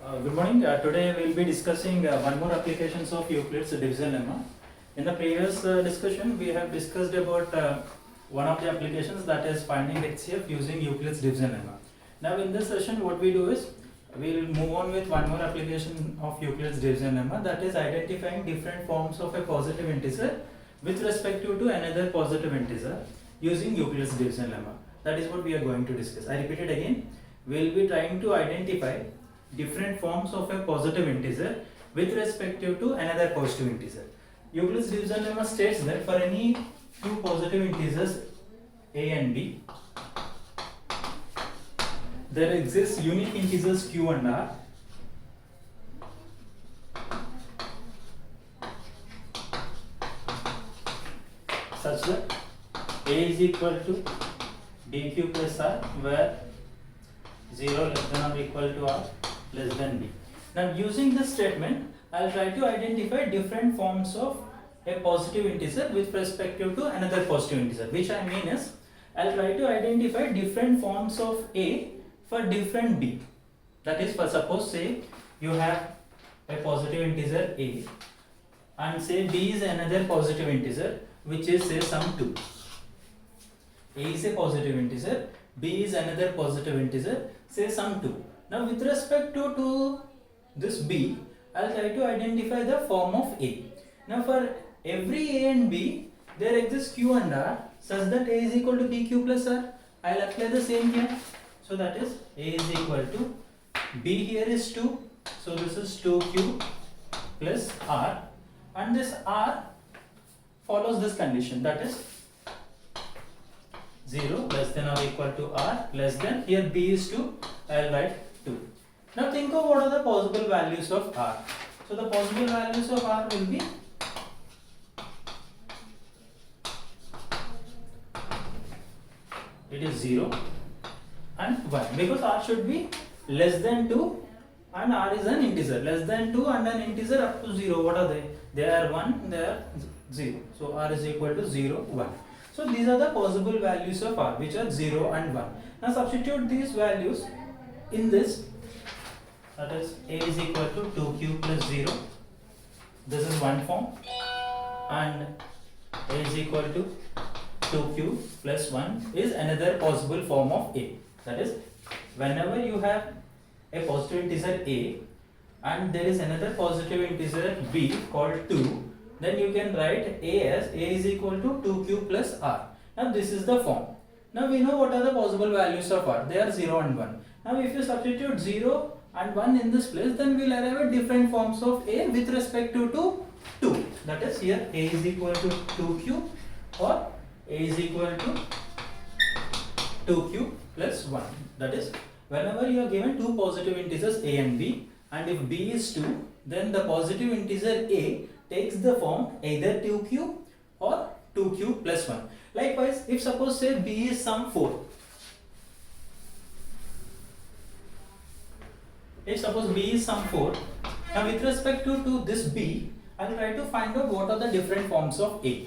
Good morning. Today we will be discussing one more applications of Euclid's division lemma. In the previous discussion, we have discussed about one of the applications, that is finding HCF using Euclid's division lemma. Now in this session, what we do is we will move on with one more application of Euclid's division lemma, that is identifying different forms of a positive integer with respect to another positive integer using Euclid's division lemma. That is what we are going to discuss. I repeat it again. We will be trying to identify different forms of a positive integer with respect to another positive integer. Euclid's division lemma states that for any two positive integers a and b, there exists unique integers q and r such that a is equal to dq plus r, where 0 less than or equal to r less than b. Now using this statement, I will try to identify different forms of a positive integer with respect to another positive integer. Which I mean is, I will try to identify different forms of a for different b. That is, for suppose say you have a positive integer a and say b is another positive integer which is say sum 2. A is a positive integer, b is another positive integer, say sum 2. Now with respect to this b, I will try to identify the form of a. Now for every a and b, there exists q and r such that a is equal to pq plus r. I will apply the same here. So that is, a is equal to, b here is 2, so this is 2q plus r, and this r follows this condition, that is 0 less than or equal to r less than, here b is 2, I will write 2. Now think of what are the possible values of r. So the possible values of r will be it is 0 and 1, because r should be less than 2 and r is an integer. Less than 2 and an integer up to 0, what are they? They are 1, they are 0. So r is equal to 0, 1. So these are the possible values of r, which are 0 and 1. Now substitute these values in this, that is a is equal to 2q plus 0. This is one form, and a is equal to 2q plus 1 is another possible form of a. That is, whenever you have a positive integer a and there is another positive integer b called 2, then you can write a as a is equal to 2q plus r. Now this is the form. Now we know what are the possible values of r. They are 0 and 1. Now if you substitute 0 and 1 in this place, then we will arrive at different forms of a with respect to 2. That is, here a is equal to 2q or a is equal to 2q plus 1. That is, whenever you are given two positive integers a and b, and if b is 2, then the positive integer a takes the form either 2q or 2q plus 1. Likewise, if suppose say b is sum 4. If suppose b is sum 4, now with respect to this b, I will try to find out what are the different forms of a.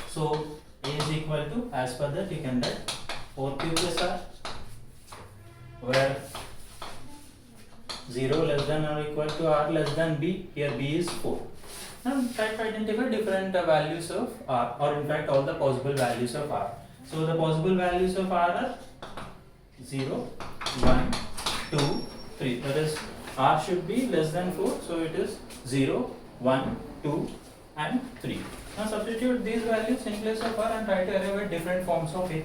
So a is equal to, as per that you can write 4q plus r, where 0 less than or equal to r less than b, here b is 4. Now try to identify different values of r, or in fact all the possible values of r. So the possible values of r are 0, 1, 2, 3. That is, r should be less than 4, so it is 0, 1, 2 and 3. Now substitute these values in place of r and try to arrive at different forms of a.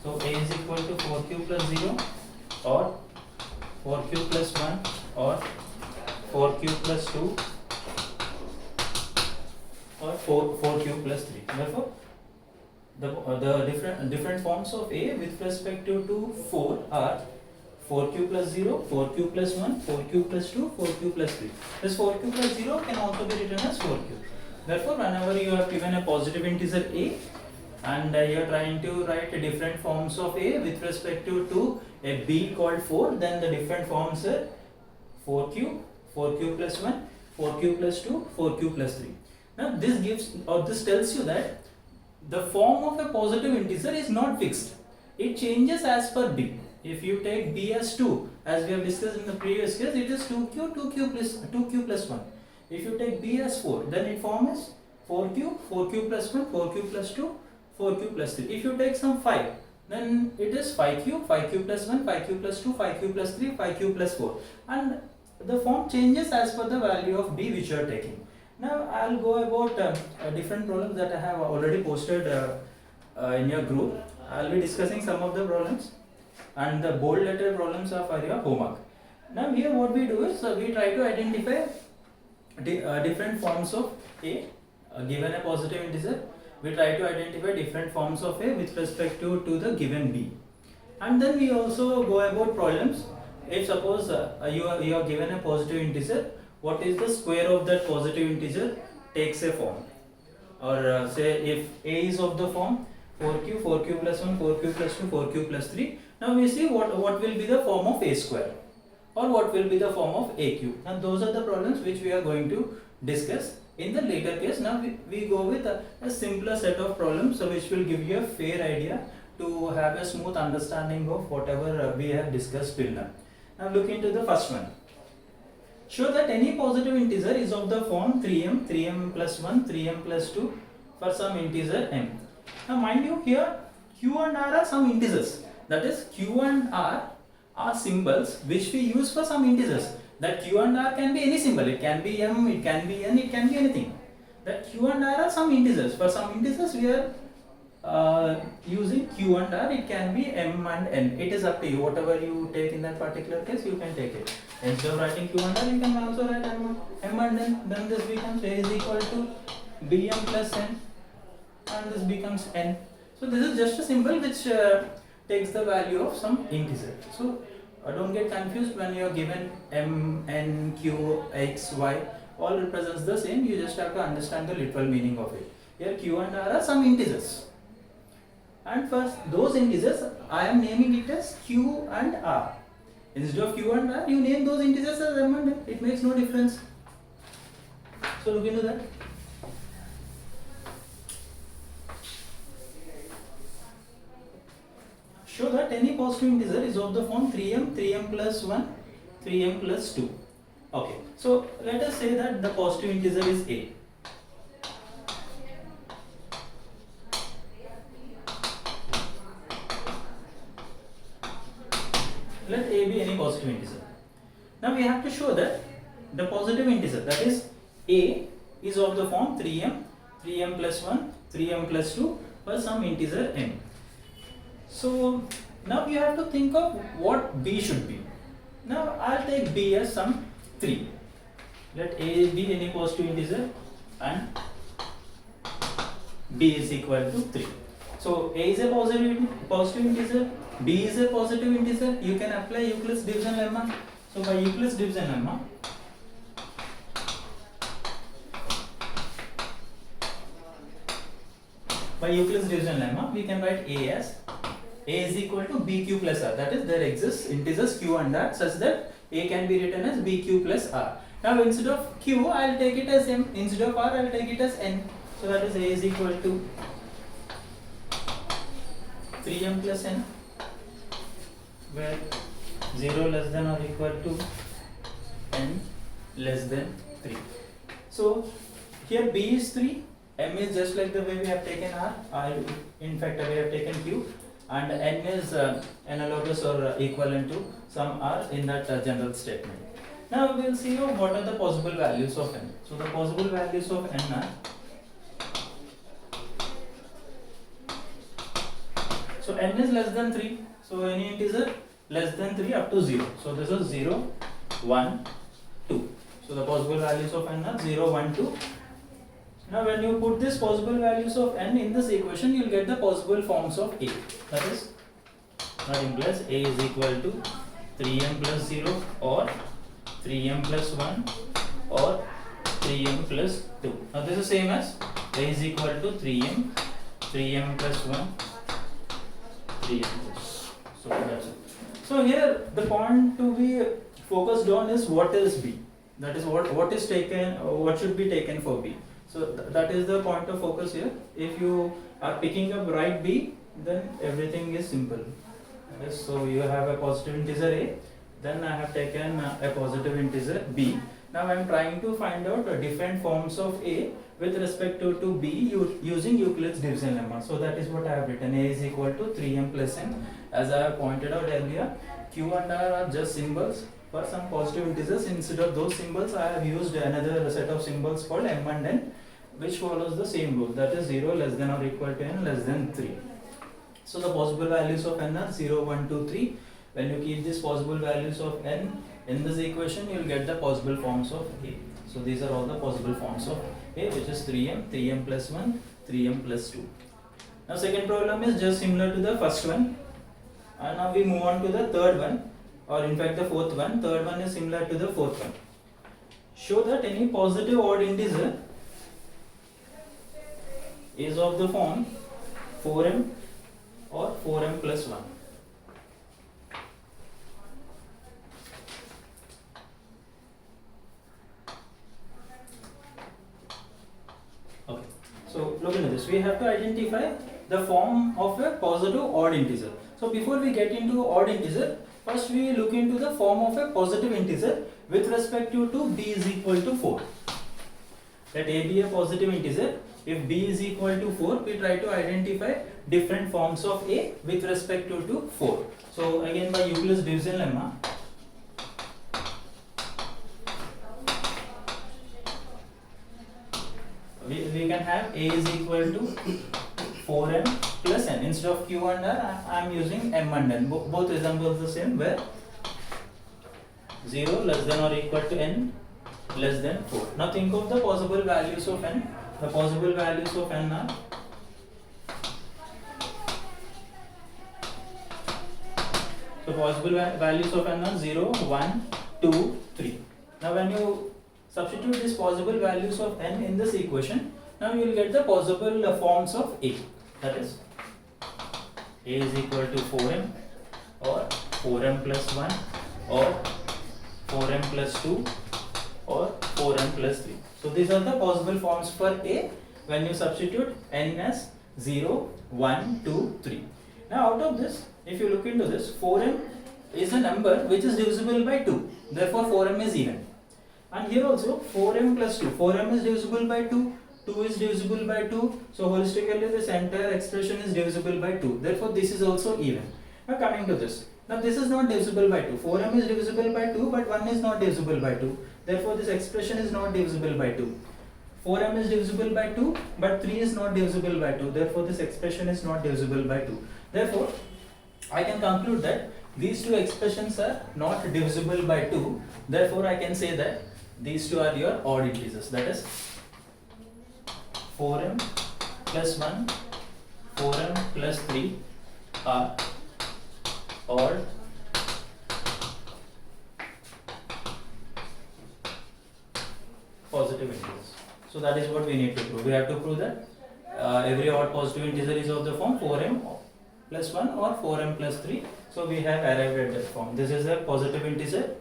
So a is equal to 4q plus 0 or 4q plus 1 or 4q plus 2 or 4q plus 3. Therefore, the different forms of a with respect to 4 are 4q plus 0, 4q plus 1, 4q plus 2, 4q plus 3. This 4q plus 0 can also be written as 4q. Therefore, whenever you have given a positive integer a and you are trying to write different forms of a with respect to a b called 4, then the different forms are 4q, 4q plus 1, 4q plus 2, 4q plus 3. Now this gives, or this tells you that the form of a positive integer is not fixed. It changes as per b. if you take b as 2, as we have discussed in the previous case, it is 2q plus 1. If you take b as 4, then it forms 4q plus 1, 4q plus 2, 4q plus 3. If you take some 5, then it is 5q plus 1, 5q plus 2, 5q plus 3, 5q plus 4. And the form changes as per the value of b which you are taking. Now I'll go about different problems that I have already posted in your group. I'll be discussing some of the problems, and the bold letter problems are for your homework. Now here what we do is we try to identify different forms of a given a positive integer. We try to identify different forms of a with respect to the given b, and then we also go about problems. If suppose you are given a positive integer, what is the square of that positive integer takes a form, or say if a is of the form 4q plus 1, 4q plus 2, 4q plus 3. Now we see what will be the form of a square, or what will be the form of a cube, and those are the problems which we are going to discuss in the later case. Now we go with a simpler set of problems, so which will give you a fair idea to have a smooth understanding of whatever we have discussed till now. Now look into the first one. Show that any positive integer is of the form 3m plus 1, 3m plus 2 for some integer m. Now mind you, here q and r are some integers. That is, q and r are symbols which we use for some integers. That q and r can be any symbol. It can be m, it can be n, it can be anything. That q and r are some integers. For some integers we are using q and r. It can be m and n. It is up to you. Whatever you take in that particular case, you can take it. Instead of writing q and r, you can also write m and n. Then this becomes a is equal to bm plus n, and this becomes n. So this is just a symbol which takes the value of some integer. So don't get confused when you are given m, n, q, x, y. All represents the same. You just have to understand the literal meaning of it. Here q and r are some integers, and for those integers I am naming it as q and r. Instead of q and r, you name those integers as m and n. It makes no difference. So look into that. Show that any positive integer is of the form 3m plus 1, 3m plus 2. Okay, so let us say that the positive integer is a. Let a be any positive integer. Now we have to show that the positive integer, that is a, is of the form 3m plus 1, 3m plus 2 for some integer m. So now you have to think of what b should be. Now I'll take b as some 3. Let a be any positive integer and b is equal to 3. So a is a positive integer, b is a positive integer. You can apply Euclid's division lemma. So by Euclid's division lemma, we can write a as a is equal to bq plus r. That is, there exists integers q and r such that a can be written as bq plus r. Now instead of q, I will take it as m. Instead of r, I will take it as n. So that is, a is equal to 3m plus n, where 0 less than or equal to n less than 3. So here b is 3, m is just like the way we have taken r, in fact we have taken q, and n is analogous or equivalent to some r in that general statement. Now we will see what are the possible values of n. So the possible values of n are, so n is less than 3, so any integer less than 3 up to 0. So this is 0, 1, 2. So the possible values of n are 0, 1, 2. Now when you put these possible values of n in this equation, you will get the possible forms of a. That is, that implies a is equal to 3m plus 0 or 3m plus 1 or 3m plus 2. Now this is same as a is equal to 3m plus 1, 3m plus. So that's it. So here the point to be focused on is what is b. That is what is taken, what should be taken for b. So that is the point of focus here. If you are picking up right b, then everything is simple. Yes, so you have a positive integer a, then I have taken a positive integer b. Now I am trying to find out different forms of a with respect to b using Euclid's division lemma. So that is what I have written. A is equal to 3m plus n. As I have pointed out earlier, q and r are just symbols for some positive integers. Instead of those symbols, I have used another set of symbols called m and n, which follows the same rule, that is 0 less than or equal to n less than 3. So the possible values of n are 0, 1, 2, 3. When you keep these possible values of n in this equation, you will get the possible forms of a. So these are all the possible forms of a, which is 3m, 3m plus 1, 3m plus 2. Now second problem is just similar to the first one. And now we move on to the third one, or in fact the fourth one. Third one is similar to the fourth one. Show that any positive odd integer is of the form 4m or 4m plus 1. Okay, so look into this. We have to identify the form of a positive odd integer. So before we get into odd integer, first we look into the form of a positive integer with respect to b is equal to 4. Let a be a positive integer. If b is equal to 4, we try to identify different forms of a with respect to 4. So again, by Euclid's division lemma, we can have a is equal to 4m plus n. Instead of q and r, I am using m and n. Both resemble the same, where 0 less than or equal to n less than 4. Now think of the possible values of n. The possible values of n are values of n are 0, 1, 2, 3. Now when you substitute these possible values of n in this equation, now you will get the possible forms of a. That is, a is equal to 4m or 4m plus 1 or 4m plus 2 or 4m plus 3. So these are the possible forms for a when you substitute n as 0, 1, 2, 3. Now out of this, if you look into this, 4m is a number which is divisible by 2. Therefore 4m is even. And here also 4m plus 2. 4m is divisible by 2. 2 is divisible by 2. So holistically this entire expression is divisible by 2. Therefore this is also even. Now coming to this. Now this is not divisible by 2. 4m is divisible by 2, but 1 is not divisible by 2. Therefore this expression is not divisible by 2. 4m is divisible by 2, but 3 is not divisible by 2. Therefore this expression is not divisible by 2. Therefore I can conclude that these two expressions are not divisible by 2. Therefore I can say that these two are your odd integers. That is 4m plus 1, 4m plus 3 are odd positive integers. So that is what we need to prove. We have to prove that every odd positive integer is of the form 4m plus 1 or 4m plus 3. So we have arrived at that form. This is a positive integer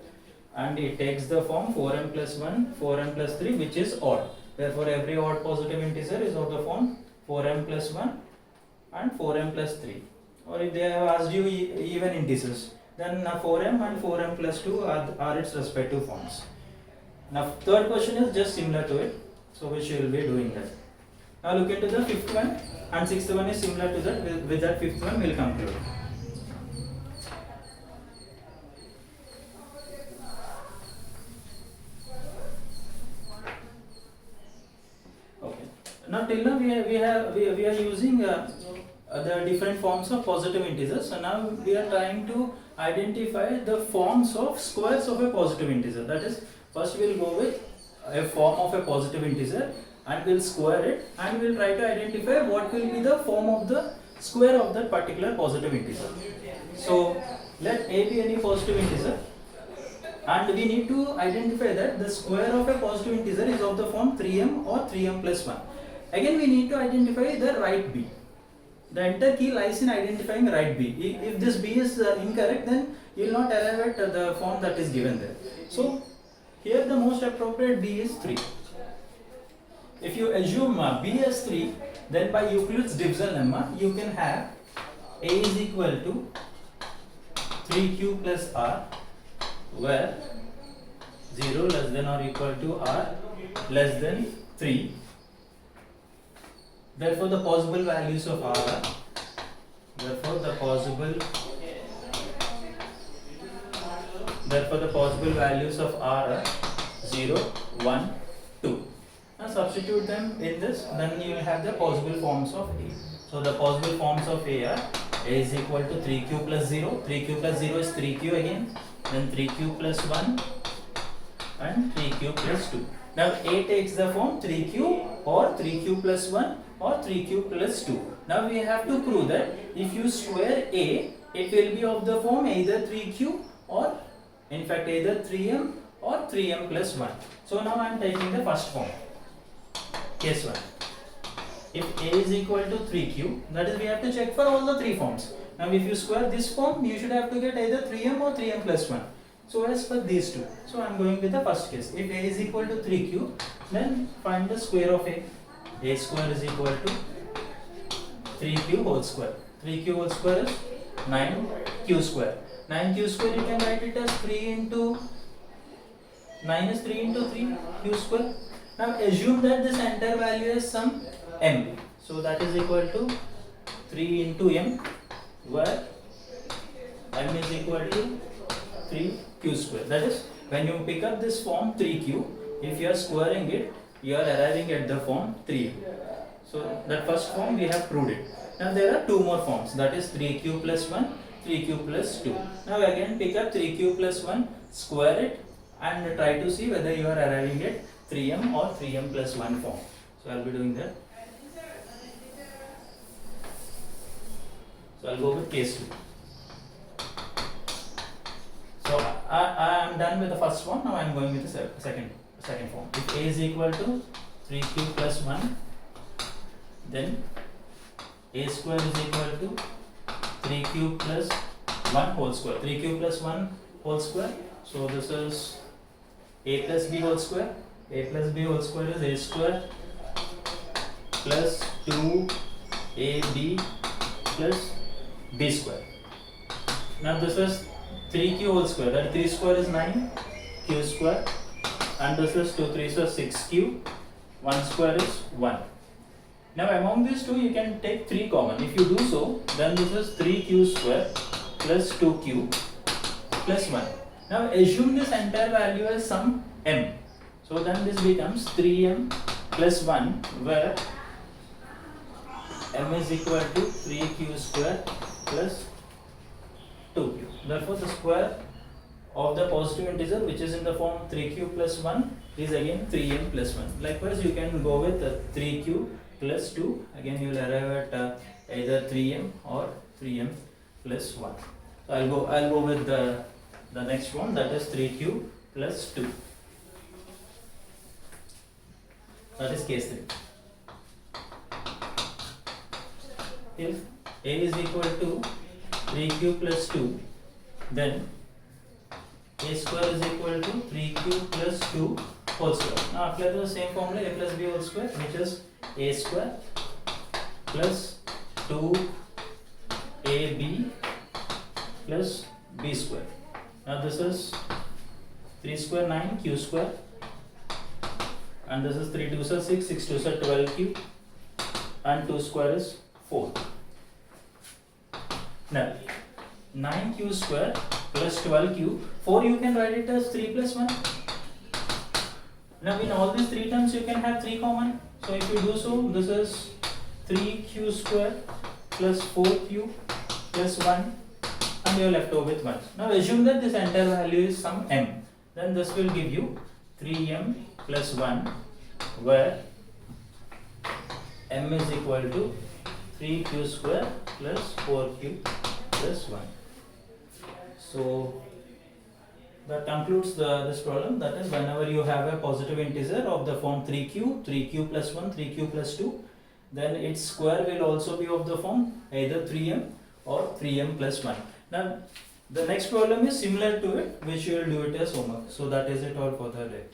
and it takes the form 4m plus 1, 4m plus 3, which is odd. Therefore every odd positive integer is of the form 4m plus 1 and 4m plus 3. Or if they have asked you even integers, then 4m and 4m plus 2 are its respective forms. Now third question is just similar to it, so which you will be doing that. Now look into the fifth one, and sixth one is similar to that. With that fifth one we will conclude. Okay. Now till now we are using the different forms of positive integers. So now we are trying to identify the forms of squares of a positive integer. That is, first we will go with a form of a positive integer and we will square it, and we will try to identify what will be the form of the square of that particular positive integer. So let a be any positive integer, and we need to identify that the square of a positive integer is of the form 3m or 3m plus 1. Again we need to identify the right b. The entire key lies in identifying right b. If this b is incorrect, then you will not arrive at the form that is given there. So here the most appropriate b is 3. If you assume b as 3, then by Euclid's division lemma you can have a is equal to 3q plus r where 0 less than or equal to r less than 3. Therefore the possible values of r are, therefore the possible values of r are 0, 1, 2. Now substitute them in this, then you will have the possible forms of a. So the possible forms of a are a is equal to 3q plus 0. 3q plus 0 is 3q again, then 3q plus 1 and 3q plus 2. Now a takes the form 3q or 3q plus 1 or 3q plus 2. Now we have to prove that if you square a, it will be of the form either 3q or in fact either 3m or 3m plus 1. So now I am taking the first form. Case 1. If a is equal to 3q, that is we have to check for all the three forms. Now if you square this form, you should have to get either 3m or 3m plus 1. So as for these two, so I am going with the first case. If a is equal to 3q, then find the square of a. A square is equal to 3q whole square. 3q whole square is 9q square. 9q square you can write it as 3 into 9 is 3 into 3 q square. Now assume that this entire value is some m. So that is equal to 3 into m, where m is equal to 3q square. That is, when you pick up this form 3q, if you are squaring it, you are arriving at the form 3. So that first form we have proved it. Now there are two more forms, that is 3q plus 1, 3q plus 2. Now again pick up 3q plus 1, square it and try to see whether you are arriving at 3m or 3m plus 1 form. So I will be doing that. So I will go with case 2. So I am done with the first one. Now I am going with the second form. If a is equal to 3q plus 1, then a square is equal to 3q plus 1 whole square. 3q plus 1 whole square. So this is a plus b whole square. A plus b whole square is a square plus 2ab plus b square. Now this is 3q whole square, that 3 square is 9 q square, and this is 2 3 so 6q, 1 square is 1. Now among these two you can take 3 common. If you do so, then this is 3q square plus 2q plus 1. Now assume this entire value as some m. So then this becomes 3m plus 1, where m is equal to 3q square plus 2q. Therefore the square of the positive integer, which is in the form 3q plus 1, is again 3m plus 1. Likewise you can go with 3q plus 2. Again you will arrive at either 3m or 3m plus 1. So I'll go with the next one, that is 3q plus 2. That is case 3. If a is equal to 3q plus 2, then a square is equal to 3q plus 2 whole square. Now apply the same formula, a plus b whole square, which is a square plus 2ab plus b square. Now this is 3 square 9 q square, and this is 3 2s are 6, 6 2s are 12q, and 2 square is 4. Now 9q square plus 12q, 4 you can write it as 3 plus 1. Now in all these 3 terms you can have 3 common. So if you do so, this is 3q square plus 4q plus 1, and you are left over with 1. Now assume that this entire value is some m. Then this will give you 3m plus 1, where m is equal to 3q square plus 4q plus 1. So that concludes this problem. That is, whenever you have a positive integer of the form 3q, 3q plus 1, 3q plus 2, then its square will also be of the form either 3m or 3m plus 1. Now the next problem is similar to it, which you will do it as homework. So that is it all for the day.